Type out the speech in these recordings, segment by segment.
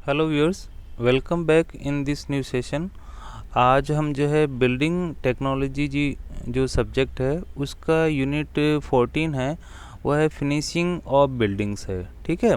Hello viewers, welcome back in this new session. आज हम जो है बिल्डिंग टेक्नोलॉजी जी जो सब्जेक्ट है उसका यूनिट 14 है, वह है फिनिशिंग ऑफ बिल्डिंग्स है। ठीक है,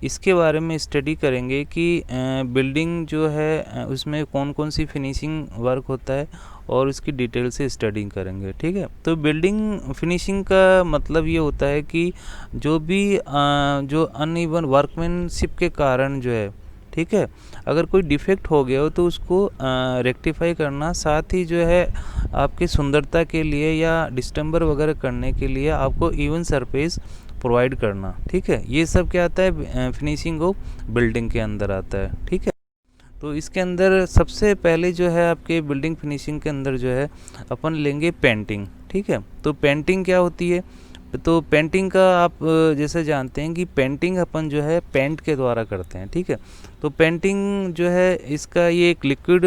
इसके बारे में स्टडी करेंगे कि बिल्डिंग जो है उसमें कौन कौन सी फिनिशिंग वर्क होता है और उसकी डिटेल से स्टडी करेंगे। ठीक है, तो बिल्डिंग फिनिशिंग का मतलब ये होता है कि जो भी जो अनइवन वर्कमैनशिप के कारण जो है, ठीक है, अगर कोई डिफेक्ट हो गया हो तो उसको रेक्टिफाई करना, साथ ही जो है आपकी सुंदरता के लिए या डिस्टेंबर वगैरह करने के लिए आपको इवन सरफेस प्रोवाइड करना। ठीक है, ये सब क्या आता है, फिनिशिंग ऑफ बिल्डिंग के अंदर आता है। ठीक है, तो इसके अंदर सबसे पहले जो है आपके बिल्डिंग फिनिशिंग के अंदर जो है अपन लेंगे पेंटिंग। ठीक है, तो पेंटिंग क्या होती है? तो पेंटिंग का आप जैसे जानते हैं कि पेंटिंग अपन जो है पेंट के द्वारा करते हैं। ठीक है, तो पेंटिंग जो है इसका ये एक लिक्विड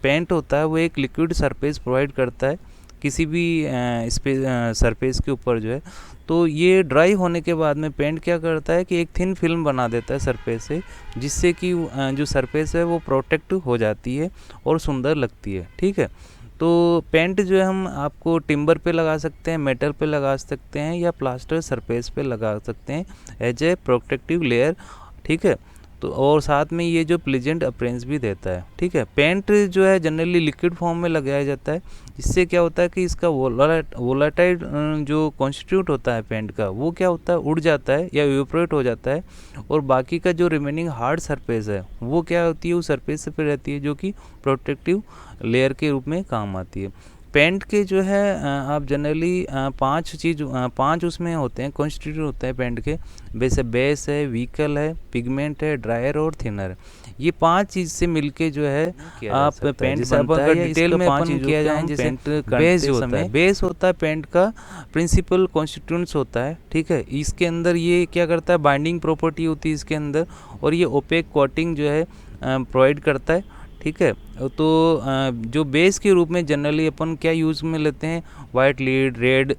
पेंट होता है, वो एक लिक्विड सरफेस प्रोवाइड करता है किसी भी सरफेस के ऊपर जो है। तो ये ड्राई होने के बाद में पेंट क्या करता है कि एक थिन फिल्म बना देता है सरफेस से, जिससे कि जो सरफेस है वो प्रोटेक्ट हो जाती है और सुंदर लगती है। ठीक है, तो पेंट जो है हम आपको टिम्बर पे लगा सकते हैं, मेटल पे लगा सकते हैं या प्लास्टर सरफेस पे लगा सकते हैं एज ए प्रोटेक्टिव लेयर। ठीक है, तो और साथ में ये जो प्लीजेंट अपीयरेंस भी देता है। ठीक है, पेंट जो है जनरली लिक्विड फॉर्म में लगाया जाता है, जिससे क्या होता है कि इसका वोलाटाइल जो कॉन्स्टिट्यूट होता है पेंट का, वो क्या होता है, उड़ जाता है या इवेपोरेट हो जाता है, और बाकी का जो रिमेनिंग हार्ड सरफेस है वो क्या होती है, उस सरफेस पे रहती है, जो कि प्रोटेक्टिव लेयर के रूप में काम आती है। पेंट के जो है आप जनरली पांच उसमें होते हैं, कॉन्स्टिट्यूट होते हैं पेंट के। वैसे बेस है, व्हीकल है, पिगमेंट है, ड्रायर और थिनर। ये पांच चीज़ से मिलके जो है आप पेंट बनता है, या डिटेल में अपन किया जाए जैसे बेस जो होता है, बेस होता है पेंट का प्रिंसिपल कॉन्स्टिट्यूंट्स होता है। ठीक है, इसके अंदर ये क्या करता है, बाइंडिंग प्रॉपर्टी होती है इसके अंदर, और ये ओपेक कोटिंग जो है प्रोवाइड करता है। ठीक है, तो जो बेस के रूप में जनरली अपन क्या यूज़ में लेते हैं, white lead, red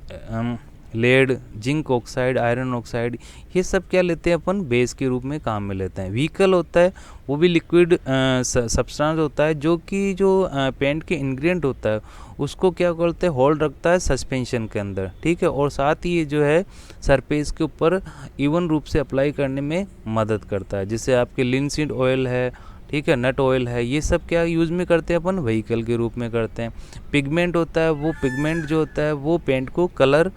lead, zinc oxide, iron oxide, ये सब क्या लेते हैं अपन बेस के रूप में काम में लेते हैं। व्हीकल होता है, वो भी लिक्विड सब्सटेंस होता है, जो कि जो पेंट के इंग्रेडिएंट होता है उसको क्या करते हैं, होल्ड रखता है सस्पेंशन के अंदर। ठीक है, और साथ ही ये जो है सरफेस के ऊपर इवन रूप से अप्लाई करने में मदद करता है। जैसे आपके लिनसीड ऑयल है, ठीक है, नट ऑयल है, ये सब क्या यूज़ में करते हैं अपन, व्हीकल के रूप में करते हैं। पिगमेंट होता है, वो पिगमेंट जो होता है वो पेंट को कलर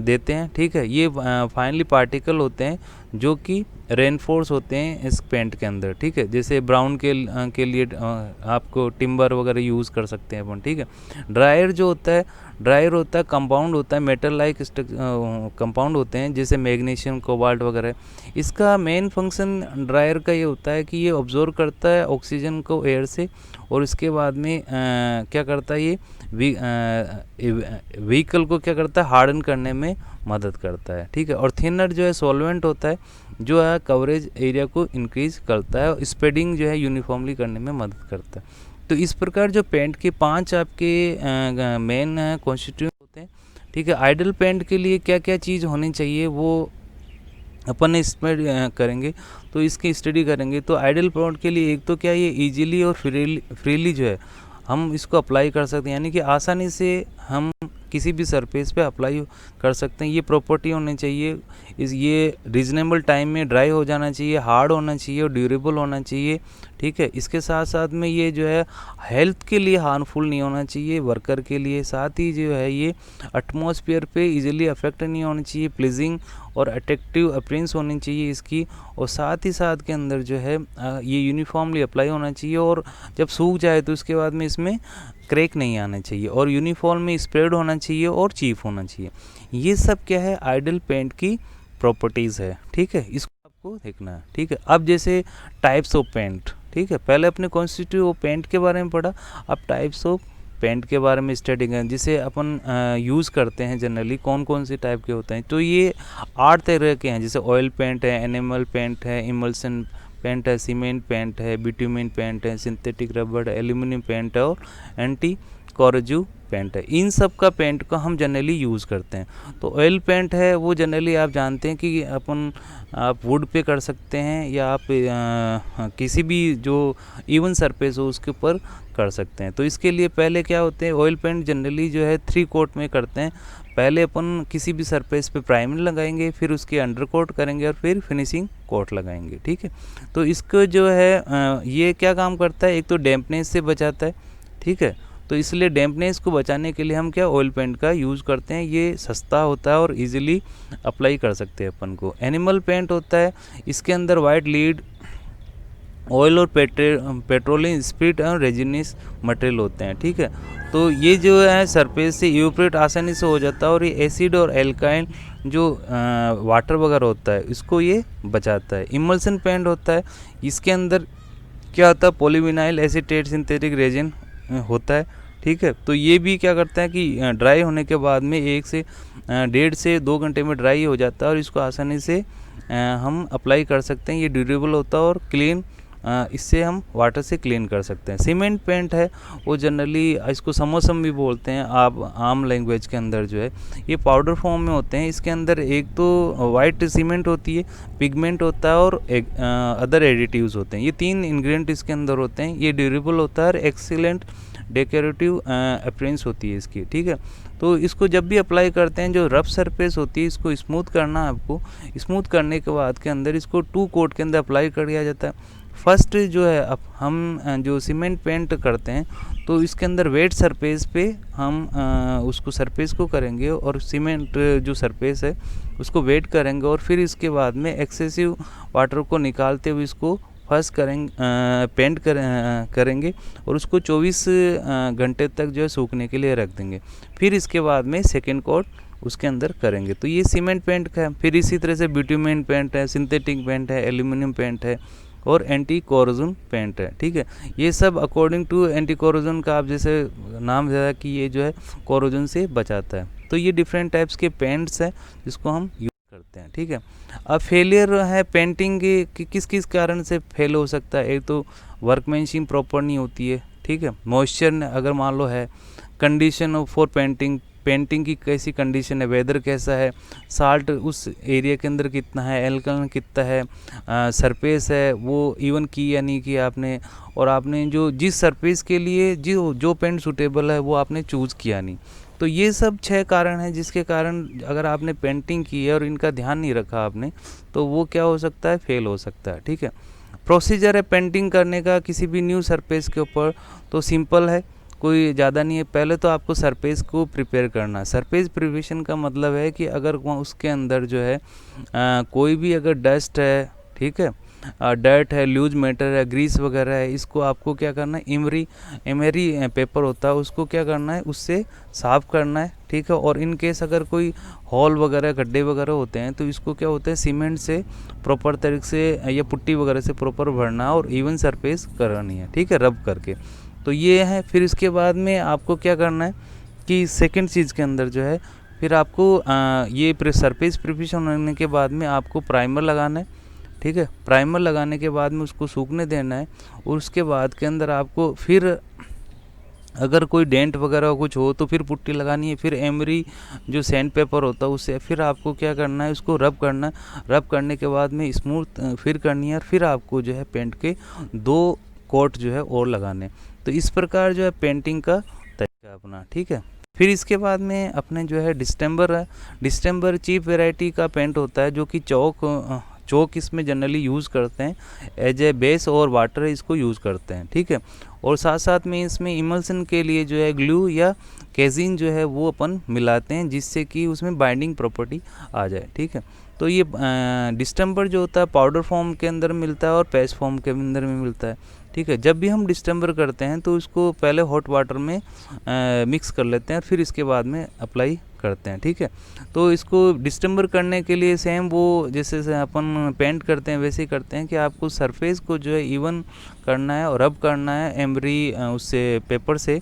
देते हैं। ठीक है, ये फाइनली पार्टिकल होते हैं जो कि रेनफोर्स होते हैं इस पेंट के अंदर। ठीक है, जैसे ब्राउन के लिए आपको टिम्बर वगैरह यूज़ कर सकते हैं अपन। ठीक है, ड्रायर जो होता है, ड्रायर होता है कंपाउंड होता है, मेटल लाइक कंपाउंड होते हैं जैसे मैग्नीशियम, कोबाल्ट वगैरह। इसका मेन फंक्शन ड्रायर का ये होता है कि ये ऑब्जर्व करता है ऑक्सीजन को एयर से, और इसके बाद में क्या करता है, ये व्हीकल को क्या करता है, हार्डन करने में मदद करता है। ठीक है, और थिनर जो है सॉल्वेंट होता है, जो है कवरेज एरिया को इंक्रीज करता है और स्प्रेडिंग जो है यूनिफॉर्मली करने में मदद करता है। तो इस प्रकार जो पेंट के पांच आपके मेन कॉन्स्टिट्यूएंट होते हैं। ठीक है, आइडल पेंट के लिए क्या क्या चीज़ होनी चाहिए वो अपन इसमें करेंगे, तो इसकी स्टडी करेंगे। तो आइडल पेंट के लिए एक तो क्या, ये इजीली और फ्रीली जो है हम इसको अप्लाई कर सकते हैं, यानी कि आसानी से हम किसी भी सरफेस पे अप्लाई कर सकते हैं। ये प्रॉपर्टी होनी चाहिए, ये रीजनेबल टाइम में ड्राई हो जाना चाहिए, हार्ड होना चाहिए और ड्यूरेबल होना चाहिए। ठीक है, इसके साथ साथ में ये जो है हेल्थ के लिए हार्मफुल नहीं होना चाहिए वर्कर के लिए, साथ ही जो है ये एटमॉस्फेयर पे इजीली अफेक्ट नहीं होनी चाहिए, प्लीजिंग और अट्रैक्टिव अपीयरेंस होनी चाहिए इसकी, और साथ ही साथ के अंदर जो है ये यूनिफॉर्मली अप्लाई होना चाहिए, और जब सूख जाए तो उसके बाद में इसमें क्रैक नहीं आना चाहिए, और यूनिफॉर्म में स्प्रेड होना चाहिए और चीफ होना चाहिए। ये सब क्या है, आइडल पेंट की प्रॉपर्टीज़ है। ठीक है, इसको आपको देखना है। ठीक है, अब जैसे टाइप्स ऑफ पेंट, ठीक है, पहले अपने कॉन्स्टिट्यूट पेंट के बारे में पढ़ा, अब टाइप्स ऑफ पेंट के बारे में स्टडी करें, जिसे अपन यूज़ करते हैं जनरली, कौन कौन से टाइप के होते हैं। तो ये 8 तरह के हैं, जैसे ऑयल पेंट है, एनिमल पेंट है, इमल्सन पेंट है, सीमेंट पेंट है, बिट्यूमिन पेंट है, सिंथेटिक रबर है, एल्यूमिनियम पेंट है, और एंटी कोरोजिव पेंट है। इन सब का पेंट को हम जनरली यूज़ करते हैं। तो ऑयल पेंट है वो जनरली आप जानते हैं कि आप वुड पे कर सकते हैं या आप किसी भी जो इवन सरफेस हो उसके ऊपर कर सकते हैं। तो इसके लिए पहले क्या होते हैं, ऑयल पेंट जनरली जो है 3 कोट में करते हैं। पहले अपन किसी भी सरफेस पे प्राइमर लगाएंगे, फिर उसके अंडर कोट करेंगे और फिर फिनिशिंग कोट लगाएंगे, ठीक है। तो इसको जो है ये क्या काम करता है, एक तो डैम्पनेस से बचाता है, ठीक है। तो इसलिए डैम्पनेस को बचाने के लिए हम क्या ऑयल पेंट का यूज़ करते हैं। ये सस्ता होता है और इजीली अप्लाई कर सकते हैं अपन को। एनिमल पेंट होता है, इसके अंदर वाइट लीड, ऑयल और पेट्रोलियम स्पिरिट और रेजिनस मटेरियल होते हैं, ठीक है। तो ये जो है सरफेस से इवेपोरेट आसानी से हो जाता है और ये एसिड और एल्काइन जो वाटर वगैरह होता है इसको ये बचाता है। इमल्सन पेंट होता है, इसके अंदर क्या होता है, पॉलीविनाइल एसीटेट सिंथेटिक रेजिन होता है, ठीक है। तो ये भी क्या करता है कि ड्राई होने के बाद में 1 से 1.5 से 2 घंटे में ड्राई हो जाता है और इसको आसानी से हम अप्लाई कर सकते हैं। ये ड्यूरेबल होता है और क्लीन, इससे हम वाटर से क्लीन कर सकते हैं। सीमेंट पेंट है वो जनरली इसको समोसम भी बोलते हैं आप आम लैंग्वेज के अंदर जो है, ये पाउडर फॉर्म में होते हैं। इसके अंदर एक तो वाइट सीमेंट होती है, पिगमेंट होता है और अदर एडिटिव्स होते हैं। ये 3 इंग्रेडिएंट इसके अंदर होते हैं। ये ड्यूरेबल होता है और एक्सीलेंट डेकोरेटिव अपीयरेंस होती है इसकी, ठीक है। तो इसको जब भी अप्लाई करते हैं, जो रफ सरफेस होती है इसको स्मूथ करना है आपको। स्मूथ करने के बाद के अंदर इसको 2 कोट के अंदर अप्लाई कर दिया जाता है। फर्स्ट जो है अब हम जो सीमेंट पेंट करते हैं तो इसके अंदर वेट सरफेस पे हम उसको सरफेस को करेंगे और सीमेंट जो सरफेस है उसको वेट करेंगे और फिर इसके बाद में एक्सेसिव वाटर को निकालते हुए इसको फर्स्ट पेंट करेंगे और उसको 24 घंटे तक जो है सूखने के लिए रख देंगे। फिर इसके बाद में सेकेंड कोट उसके अंदर करेंगे। तो ये सीमेंट पेंट का है। फिर इसी तरह से बिटुमेन पेंट है, सिंथेटिक पेंट है, एल्यूमिनियम पेंट है और एंटी कोरोजन पेंट है, ठीक है। ये सब अकॉर्डिंग टू एंटी कोरोजन का आप जैसे नाम दिया कि ये जो है कोरोजन से बचाता है। तो ये डिफरेंट टाइप्स के पेंट्स हैं जिसको हम यूज़ करते हैं, ठीक है। अब फेलियर है पेंटिंग की किस किस कारण से फेल हो सकता है। एक तो वर्कमैनशिप प्रॉपर नहीं होती है, ठीक है। मॉइस्चर अगर मान लो है, कंडीशन फॉर पेंटिंग की कैसी कंडीशन है, वेदर कैसा है, साल्ट उस एरिया के अंदर कितना है, एल्कलन कितना है, सरफेस है वो इवन की या नहीं की आपने, और आपने जो जिस सरफेस के लिए जो पेंट सूटेबल है वो आपने चूज़ किया नहीं। तो ये सब 6 कारण हैं जिसके कारण अगर आपने पेंटिंग की है और इनका ध्यान नहीं रखा आपने तो वो क्या हो सकता है, फेल हो सकता है, ठीक है। प्रोसीजर है पेंटिंग करने का किसी भी न्यू सरफेस के ऊपर, तो सिंपल है, कोई ज़्यादा नहीं है। पहले तो आपको सरफेस को प्रिपेयर करना है। सरफेस प्रिपरेशन का मतलब है कि अगर उसके अंदर जो है कोई भी अगर डस्ट है, ठीक है, डर्ट है, लूज मैटर है, ग्रीस वगैरह है, इसको आपको क्या करना है, एमरी पेपर होता है उसको क्या करना है, उससे साफ़ करना है, ठीक है। और इन केस अगर कोई हॉल वगैरह गड्ढे वगैरह होते हैं तो इसको क्या होता है, सीमेंट से प्रॉपर तरीके से या पुट्टी वगैरह से प्रॉपर भरना और इवन सरफेस करनी है, ठीक है, रब करके। तो ये है। फिर इसके बाद में आपको क्या करना है कि सेकंड चीज़ के अंदर जो है फिर आपको ये सरफेस प्रिपरेशन होने के बाद में आपको प्राइमर लगाना है, ठीक है। प्राइमर लगाने के बाद में उसको सूखने देना है और उसके बाद के अंदर आपको फिर अगर कोई डेंट वगैरह कुछ हो तो फिर पुट्टी लगानी है। फिर एमरी जो सैंड पेपर होता है उससे फिर आपको क्या करना है, उसको रब करना है। रब करने के बाद में स्मूथ फिर करनी है और फिर आपको जो है पेंट के 2 कोट जो है और लगाने। तो इस प्रकार जो है पेंटिंग का तरीका अपना, ठीक है। फिर इसके बाद में अपने जो है डिस्टेंबर है। डिस्टेंबर चीप वैरायटी का पेंट होता है जो कि चौक इसमें जनरली यूज़ करते हैं एज ए बेस और वाटर इसको यूज़ करते हैं, ठीक है। और साथ साथ में इसमें इमल्सन के लिए जो है ग्लू या केजिन जो है वो अपन मिलाते हैं जिससे कि उसमें बाइंडिंग प्रॉपर्टी आ जाए, ठीक है। तो ये डिस्टेंबर जो होता है पाउडर फॉर्म के अंदर मिलता है और पेस्ट फॉर्म के अंदर में मिलता है, ठीक है। जब भी हम डिस्टेंबर करते हैं तो इसको पहले हॉट वाटर में मिक्स कर लेते हैं और फिर इसके बाद में अप्लाई करते हैं। ठीक है, तो इसको डिस्टेम्बर करने के लिए सेम वो जैसे से अपन पेंट करते हैं वैसे ही करते हैं कि आपको सरफेस को जो है इवन करना है और रब करना है एमरी उससे पेपर से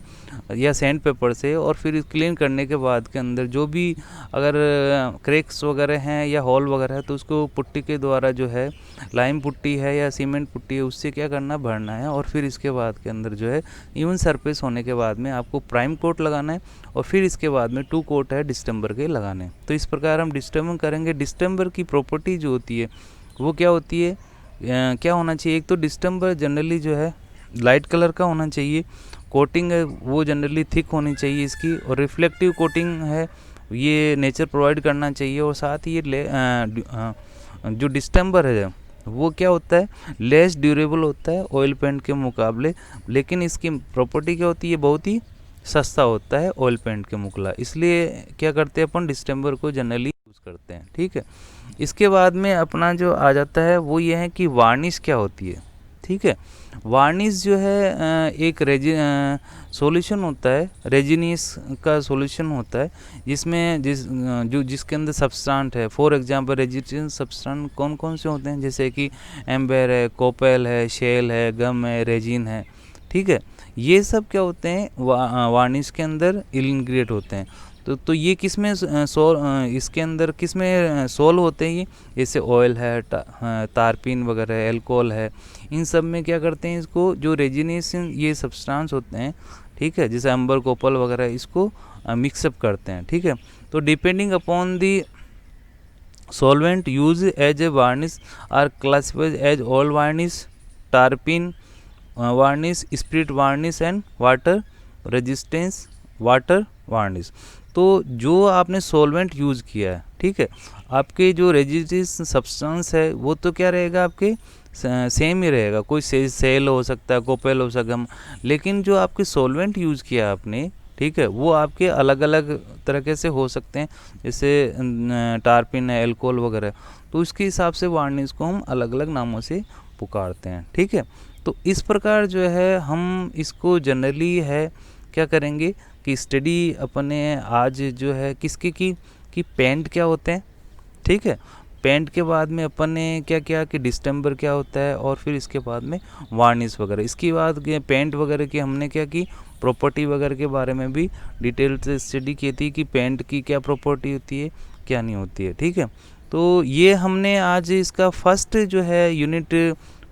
या सैंड पेपर से, और फिर क्लीन करने के बाद के अंदर जो भी अगर क्रैक्स वगैरह हैं या हॉल वगैरह है तो उसको पुट्टी के द्वारा जो है लाइम पुट्टी है या सीमेंट पुट्टी है उससे क्या करना, भरना है। और फिर इसके बाद के अंदर जो है इवन सरफेस होने के बाद में आपको प्राइम कोट लगाना है और फिर इसके बाद में 2 कोट है डिस्टेम्बर के लगाने। तो इस प्रकार हम डिस्टेम्बर करेंगे। डिस्टेम्बर की प्रॉपर्टी जो होती है वो क्या होती है, क्या होना चाहिए, एक तो डिस्टेम्बर जनरली जो है लाइट कलर का होना चाहिए, कोटिंग है वो जनरली थिक होनी चाहिए इसकी, और रिफ्लेक्टिव कोटिंग है ये नेचर प्रोवाइड करना चाहिए। और साथ ही ये जो डिस्टेम्बर है वो क्या होता है, लेस ड्यूरेबल होता है ऑयल पेंट के मुकाबले, लेकिन इसकी प्रॉपर्टी क्या होती है, बहुत ही सस्ता होता है ऑयल पेंट के मुकाबला, इसलिए क्या करते हैं अपन डिस्टेम्बर को जनरली यूज़ करते हैं। ठीक है, इसके बाद में अपना जो आ जाता है वो ये है कि वार्निश क्या होती है। ठीक है, वार्निश जो है एक सॉल्यूशन होता है, रेजिनिस का सॉल्यूशन होता है जिसमें जिसके अंदर सब्सटेंट है। फॉर एग्जांपल रेजिस्टेंस सब्सटेंट कौन कौन से होते हैं, जैसे कि एम्बर है, कोपेल है, शेल है, गम है, रेजिन है। ठीक है, ये सब क्या होते हैं वार्निश के अंदर इंग्रेडिएंट होते हैं। तो ये किस में इसके अंदर किस में सोल होते हैं ये, जैसे ऑयल है, तारपीन वगैरह, अल्कोहल है, इन सब में क्या करते हैं इसको जो रेजिनेशन ये सब्सटेंस होते हैं, ठीक है, जैसे एम्बर कोपल वगैरह, इसको मिक्सअप करते हैं। ठीक है, तो depending upon the solvent used as a varnish are classified as oil varnish, tarpin varnish, spirit varnish and water resistance water varnish। तो जो आपने सॉल्वेंट यूज़ किया है, ठीक है, आपके जो रेजिस्टिव सब्सटेंस है वो तो क्या रहेगा, आपके सेम ही रहेगा, कोई सेल हो सकता है, कोपेल हो सकता है, लेकिन जो आपके सॉल्वेंट यूज़ किया आपने, ठीक है, वो आपके अलग अलग तरीके से हो सकते हैं, जैसे टारपिन है, अल्कोहल वगैरह, तो उसके हिसाब से वार्निश को हम अलग अलग नामों से पुकारते हैं। ठीक है, तो इस प्रकार जो है हम इसको जनरली है क्या करेंगे कि स्टडी अपने आज जो है किसकी कि पेंट क्या होते हैं। ठीक है, पेंट के बाद में अपन ने क्या किया कि डिस्टेम्बर क्या होता है, और फिर इसके बाद में वार्निश वगैरह, इसके बाद पेंट वगैरह की हमने क्या की प्रॉपर्टी वगैरह के बारे में भी डिटेल से स्टडी की थी कि पेंट की क्या प्रॉपर्टी होती है, क्या नहीं होती है। ठीक है, तो ये हमने आज इसका फर्स्ट जो है यूनिट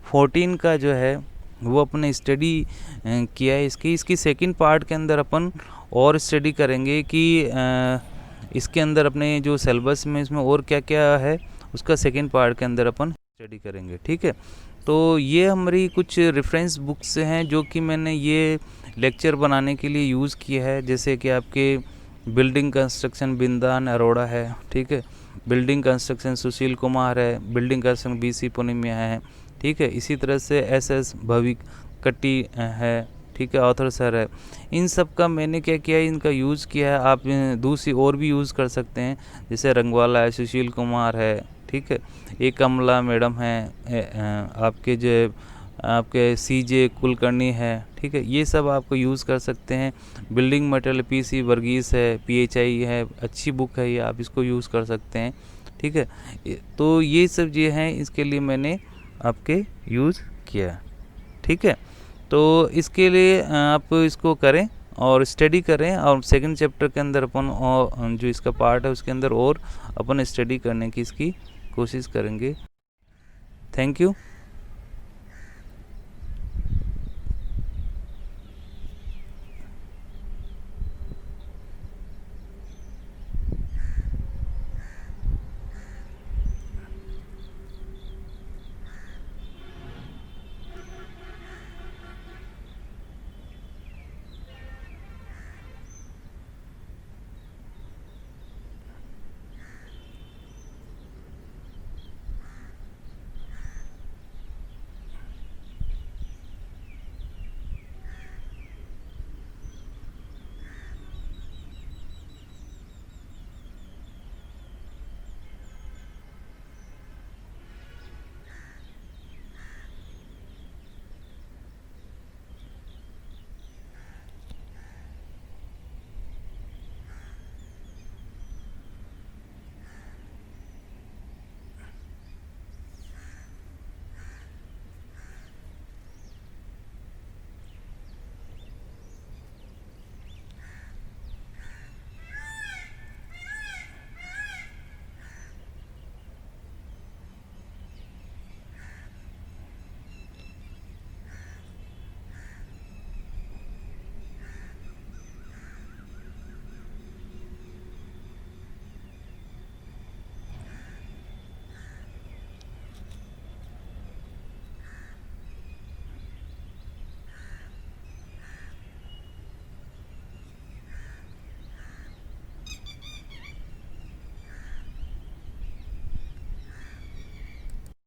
14 का जो है वो अपने स्टडी किया है। इसकी सेकंड पार्ट के अंदर अपन और स्टडी करेंगे कि इसके अंदर अपने जो सिलेबस में इसमें और क्या क्या है, उसका सेकंड पार्ट के अंदर अपन स्टडी करेंगे। ठीक है, तो ये हमारी कुछ रेफरेंस बुक्स हैं जो कि मैंने ये लेक्चर बनाने के लिए यूज़ किया है, जैसे कि आपके बिल्डिंग कंस्ट्रक्शन बिंदान अरोड़ा है, ठीक है, बिल्डिंग कंस्ट्रक्शन सुशील कुमार है, बिल्डिंग कंस्ट्रक्शन BC पुनिमिया है, ठीक है, इसी तरह से SS भविक कट्टी है, ठीक है, ऑथर सर है। इन सब का मैंने क्या किया, इनका यूज़ किया है। आप दूसरी और भी यूज़ कर सकते हैं, जैसे रंगवाला है, सुशील कुमार है, ठीक है, एक कमला मैडम है, आपके जो आपके CJ कुलकर्णी है, ठीक है, ये सब आपको यूज़ कर सकते हैं। बिल्डिंग मटेरियल PC वर्गीस है, PHI है, अच्छी बुक है ये, आप इसको यूज़ कर सकते हैं। ठीक है, तो ये सब जो हैं इसके लिए मैंने आपके यूज़ किया। ठीक है, तो इसके लिए आप इसको करें और स्टडी करें, और सेकंड चैप्टर के अंदर अपन और जो इसका पार्ट है उसके अंदर और अपन स्टडी करने की इसकी कोशिश करेंगे। Thank you.